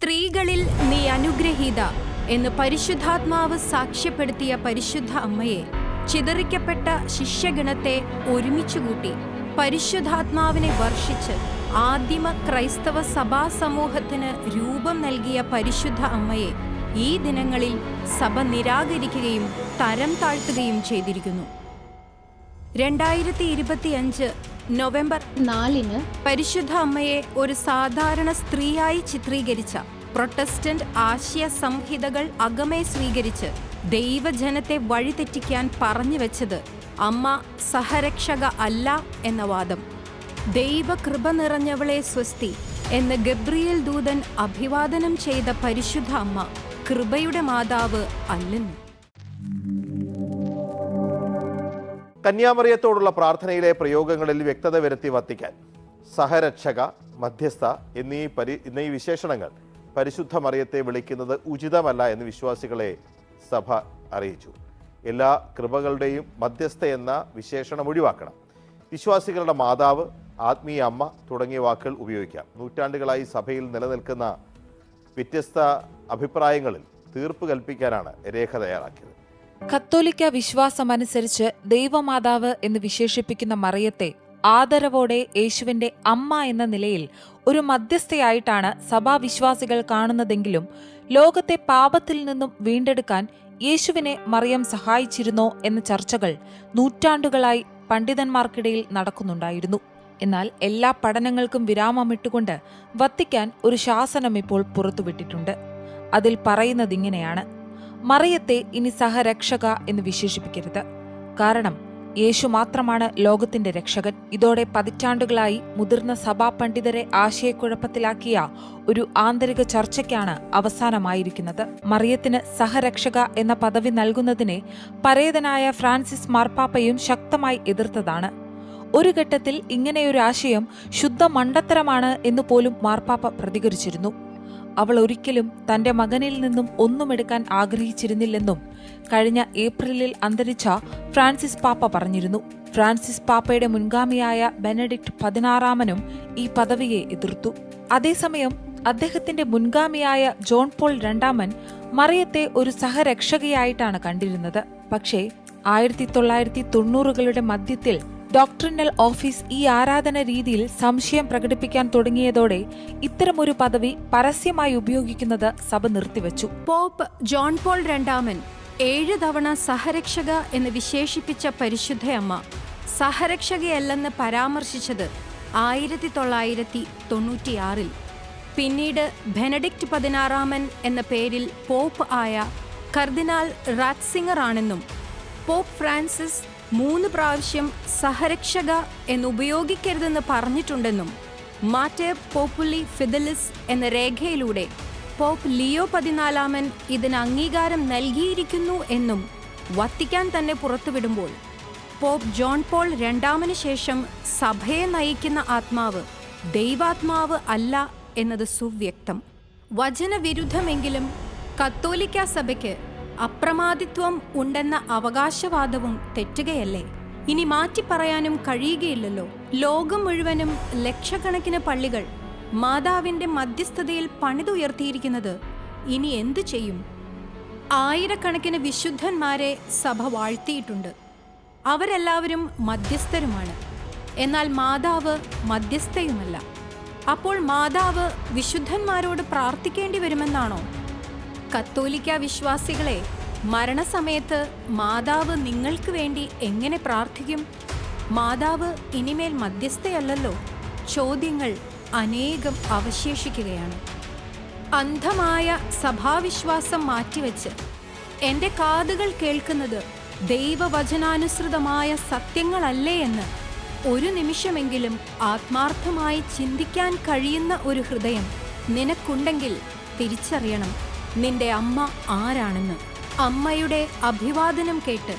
സ്ത്രീകളിൽ നീ അനുഗ്രഹീത എന്ന് പരിശുദ്ധാത്മാവ് സാക്ഷ്യപ്പെടുത്തിയ പരിശുദ്ധ അമ്മയെ ചിതറിക്കപ്പെട്ട ശിഷ്യഗണത്തെ ഒരുമിച്ചുകൂട്ടി പരിശുദ്ധാത്മാവിനെ വർഷിച്ച് ആദിമ ക്രൈസ്തവ സഭാ സമൂഹത്തിന് രൂപം നൽകിയ പരിശുദ്ധ അമ്മയെ ഈ ദിനങ്ങളിൽ സഭ നിരാകരിക്കുകയും തരം താഴ്ത്തുകയും ചെയ്തിരിക്കുന്നു. 2025 നവംബർ 4 പരിശുദ്ധ അമ്മയെ ഒരു സാധാരണ സ്ത്രീയായി ചിത്രീകരിച്ച പ്രൊട്ടസ്റ്റന്റ് ആശയ സംഹിതകൾ അകമേ സ്വീകരിച്ച് ദൈവജനത്തെ വഴിതെറ്റിക്കാൻ പറഞ്ഞുവെച്ചത് അമ്മ സഹരക്ഷക അല്ല എന്ന വാദം. ദൈവകൃപ നിറഞ്ഞവളെ സ്വസ്തി എന്ന് ഗബ്രിയേൽ ദൂതൻ അഭിവാദനം ചെയ്ത പരിശുദ്ധ അമ്മ കൃപയുടെ മാതാവ് അല്ലെന്ന്. കന്യാമറിയത്തോടുള്ള പ്രാർത്ഥനയിലെ പ്രയോഗങ്ങളിൽ വ്യക്തത വരുത്തി വത്തിക്കാൻ. സഹരക്ഷക, മധ്യസ്ഥ എന്നീ വിശേഷണങ്ങൾ പരിശുദ്ധ മറിയത്തെ വിളിക്കുന്നത് ഉചിതമല്ല എന്ന് വിശ്വാസികളെ സഭ അറിയിച്ചു. എല്ലാ കൃപകളുടെയും മധ്യസ്ഥ എന്ന വിശേഷണം ഒഴിവാക്കണം. വിശ്വാസികളുടെ മാതാവ്, ആത്മീയ അമ്മ തുടങ്ങിയ വാക്കുകൾ ഉപയോഗിക്കാം. നൂറ്റാണ്ടുകളായി സഭയിൽ നിലനിൽക്കുന്ന വ്യത്യസ്ത അഭിപ്രായങ്ങളിൽ തീർപ്പ് കൽപ്പിക്കാനാണ് രേഖ തയ്യാറാക്കിയത്. കത്തോലിക്ക വിശ്വാസമനുസരിച്ച് ദൈവമാതാവ് എന്ന് വിശേഷിപ്പിക്കുന്ന മറിയത്തെ ആദരവോടെ യേശുവിന്റെ അമ്മ എന്ന നിലയിൽ ഒരു മധ്യസ്ഥയായിട്ടാണ് സഭാവിശ്വാസികൾ കാണുന്നതെങ്കിലും ലോകത്തെ പാപത്തിൽ നിന്നും വീണ്ടെടുക്കാൻ യേശുവിനെ മറിയം സഹായിച്ചിരുന്നോ എന്ന ചർച്ചകൾ നൂറ്റാണ്ടുകളായി പണ്ഡിതന്മാർക്കിടയിൽ നടക്കുന്നുണ്ടായിരുന്നു. എന്നാൽ എല്ലാ പഠനങ്ങൾക്കും വിരാമമിട്ടുകൊണ്ട് വത്തിക്കാൻ ഒരു ശാസനം ഇപ്പോൾ പുറത്തുവിട്ടിട്ടുണ്ട്. അതിൽ പറയുന്നതിങ്ങനെയാണ്: മറിയത്തെ ഇനി സഹരക്ഷക എന്ന് വിശേഷിപ്പിക്കരുത്. കാരണം യേശു മാത്രമാണ് ലോകത്തിന്റെ രക്ഷകൻ. ഇതോടെ പതിറ്റാണ്ടുകളായി മുതിർന്ന സഭാ പണ്ഡിതരെ ആശയക്കുഴപ്പത്തിലാക്കിയ ഒരു ആന്തരിക ചർച്ചയ്ക്കാണ് അവസാനമായിരിക്കുന്നത്. മറിയത്തിന് സഹരക്ഷക എന്ന പദവി നൽകുന്നതിനെ പരേതനായ ഫ്രാൻസിസ് മാർപ്പാപ്പയും ശക്തമായി എതിർത്തതാണ്. ഒരു ഘട്ടത്തിൽ ഇങ്ങനെയൊരു ആശയം ശുദ്ധ മണ്ടത്തരമാണ് എന്ന് പോലും മാർപ്പാപ്പ പ്രതികരിച്ചിരുന്നു. അവൾ ഒരിക്കലും തന്റെ മകനിൽ നിന്നും ഒന്നും എടുക്കാൻ ആഗ്രഹിച്ചിരുന്നില്ലെന്നും കഴിഞ്ഞ ഏപ്രിലിൽ അന്തരിച്ച ഫ്രാൻസിസ് പാപ്പ പറഞ്ഞിരുന്നു. ഫ്രാൻസിസ് പാപ്പയുടെ മുൻഗാമിയായ ബെനഡിക്ട് 16 ഈ പദവിയെ എതിർത്തു. അതേസമയം അദ്ദേഹത്തിന്റെ മുൻഗാമിയായ ജോൺ പോൾ 2 മറിയത്തെ ഒരു സഹരക്ഷകയായിട്ടാണ് കണ്ടിരുന്നത്. പക്ഷേ 1990കളുടെ മധ്യത്തിൽ ഡോക്ട്രിനൽ ഓഫീസ് ഈ ആരാധന രീതിയിൽ സംശയം പ്രകടിപ്പിക്കാൻ തുടങ്ങിയതോടെ ഇത്തരമൊരു പദവി പരസ്യമായി ഉപയോഗിക്കുന്നത് സഭ നിർത്തിവെച്ചു. പോപ്പ് ജോൺ പോൾ 2 7 തവണ സഹരക്ഷക എന്ന് വിശേഷിപ്പിച്ച പരിശുദ്ധയമ്മ സഹരക്ഷകയല്ലെന്ന് പരാമർശിച്ചത് 1996. പിന്നീട് ബെനഡിക്ട് 16 എന്ന പേരിൽ പോപ്പ് ആയ കർദിനാൾ റാറ്റ്സിംഗർ ആണെന്നും പോപ്പ് ഫ്രാൻസിസ് 3 പ്രാവശ്യം സഹരക്ഷക എന്നുപയോഗിക്കരുതെന്ന് പറഞ്ഞിട്ടുണ്ടെന്നും മാറ്റർ പോപ്പുലി ഫിദലിസ് എന്ന രേഖയിലൂടെ പോപ്പ് ലിയോ 14 ഇതിന് അംഗീകാരം നൽകിയിരിക്കുന്നു എന്നും വത്തിക്കാൻ തന്നെ പുറത്തുവിടുമ്പോൾ പോപ്പ് ജോൺ പോൾ 2 ശേഷം സഭയെ നയിക്കുന്ന ആത്മാവ് ദൈവാത്മാവ് അല്ല എന്നത് സുവ്യക്തം. വചനവിരുദ്ധമെങ്കിലും കത്തോലിക്ക സഭയ്ക്ക് അപ്രമാദിത്വം ഉണ്ടെന്ന അവകാശവാദവും തെറ്റുകയല്ലേ? ഇനി മാറ്റി പറയാനും കഴിയുകയില്ലല്ലോ. ലോകം മുഴുവനും ലക്ഷക്കണക്കിന് പള്ളികൾ മാതാവിന്റെ മധ്യസ്ഥതയിൽ പണിതുയർത്തിയിരിക്കുന്നത് ഇനി എന്തു ചെയ്യും? ആയിരക്കണക്കിന് വിശുദ്ധന്മാരെ സഭ വാഴ്ത്തിയിട്ടുണ്ട്. അവരെല്ലാവരും മധ്യസ്ഥരുമാണ്. എന്നാൽ മാതാവ് മധ്യസ്ഥയുമല്ല. അപ്പോൾ മാതാവ് വിശുദ്ധന്മാരോട് പ്രാർത്ഥിക്കേണ്ടി വരുമെന്നാണോ? കത്തോലിക്ക വിശ്വാസികളെ, മരണസമയത്ത് മാതാവ് നിങ്ങൾക്ക് വേണ്ടി എങ്ങനെ പ്രാർത്ഥിക്കും? മാതാവ് ഇനിമേൽ മധ്യസ്ഥയല്ലല്ലോ. ചോദ്യങ്ങൾ അനേകം അവശേഷിക്കുകയാണ്. അന്ധമായ സഭാവിശ്വാസം മാറ്റിവെച്ച് എൻ്റെ കാതുകൾ കേൾക്കുന്നത് ദൈവവചനാനുസൃതമായ സത്യങ്ങളല്ലേ എന്ന് ഒരു നിമിഷമെങ്കിലും ആത്മാർത്ഥമായി ചിന്തിക്കാൻ കഴിയുന്ന ഒരു ഹൃദയം നിനക്കുണ്ടെങ്കിൽ തിരിച്ചറിയണം നിന്റെ അമ്മ ആരാണെന്ന്. അമ്മയുടെ അഭിവാദനം കേട്ട്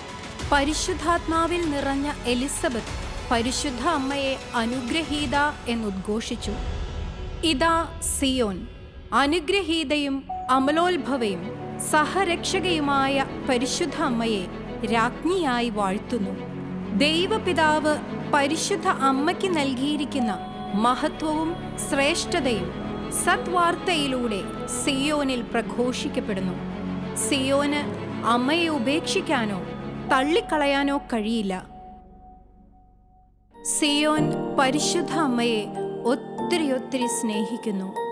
പരിശുദ്ധാത്മാവിൽ നിറഞ്ഞ എലിസബത്ത് പരിശുദ്ധ അമ്മയെ അനുഗ്രഹീത എന്നുദ്ഘോഷിച്ചു. ഇതാ സിയോൻ, അനുഗ്രഹീതയും അമലോത്ഭവയും സഹരക്ഷകയുമായ പരിശുദ്ധ അമ്മയെ രാജ്ഞിയായി വാഴ്ത്തുന്നു. ദൈവപിതാവ് പരിശുദ്ധ അമ്മയ്ക്ക് നൽകിയിരിക്കുന്ന മഹത്വവും ശ്രേഷ്ഠതയും സത്വാർത്തയിലൂടെ സിയോനിൽ പ്രഘോഷിക്കപ്പെടുന്നു. സിയോന് അമ്മയെ ഉപേക്ഷിക്കാനോ തള്ളിക്കളയാനോ കഴിയില്ല. സിയോൻ പരിശുദ്ധ അമ്മയെ ഒത്തിരി സ്നേഹിക്കുന്നു.